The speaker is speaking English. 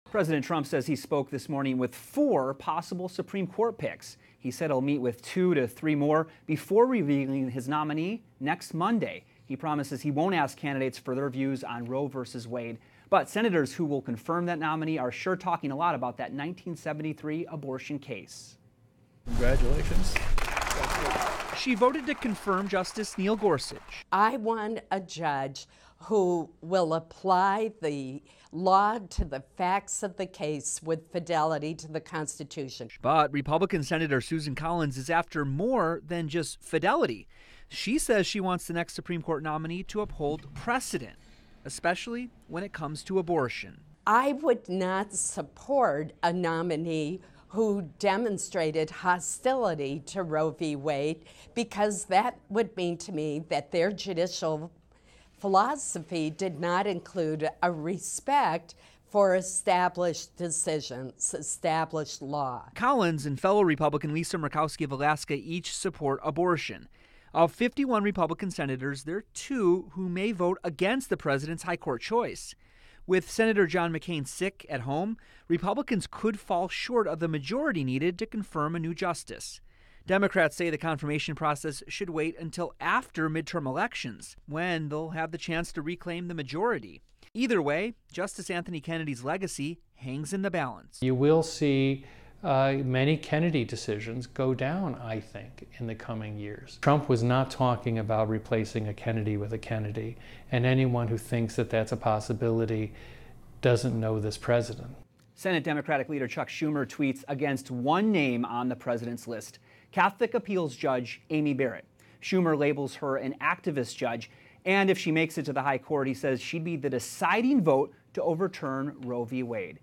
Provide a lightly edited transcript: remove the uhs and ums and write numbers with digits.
President Trump says he spoke this morning with 4 possible Supreme Court picks. He said he'll meet with 2 to 3 more before revealing his nominee next Monday. He promises he won't ask candidates for their views on Roe versus Wade. But senators who will confirm that nominee are sure talking a lot about that 1973 abortion case. Congratulations. She voted to confirm Justice Neil Gorsuch. I want a judge who will apply the law to the facts of the case with fidelity to the Constitution. But Republican Senator Susan Collins is after more than just fidelity. She says she wants the next Supreme Court nominee to uphold precedent, especially when it comes to abortion. I would not support a nominee who demonstrated hostility to Roe v. Wade, because that would mean to me that their judicial philosophy did not include a respect for established decisions, established law. Collins and fellow Republican Lisa Murkowski of Alaska each support abortion. Of 51 Republican senators, there are 2 who may vote against the president's high court choice. With Senator John McCain sick at home, Republicans could fall short of the majority needed to confirm a new justice. Democrats say the confirmation process should wait until after midterm elections, when they'll have the chance to reclaim the majority. Either way, Justice Anthony Kennedy's legacy hangs in the balance. You will see many Kennedy decisions go down, I think, in the coming years. Trump was not talking about replacing a Kennedy with a Kennedy, and anyone who thinks that that's a possibility doesn't know this president. Senate Democratic leader Chuck Schumer tweets against one name on the president's list: Catholic appeals judge Amy Barrett. Schumer labels her an activist judge, and if she makes it to the high court, he says she'd be the deciding vote to overturn Roe v. Wade.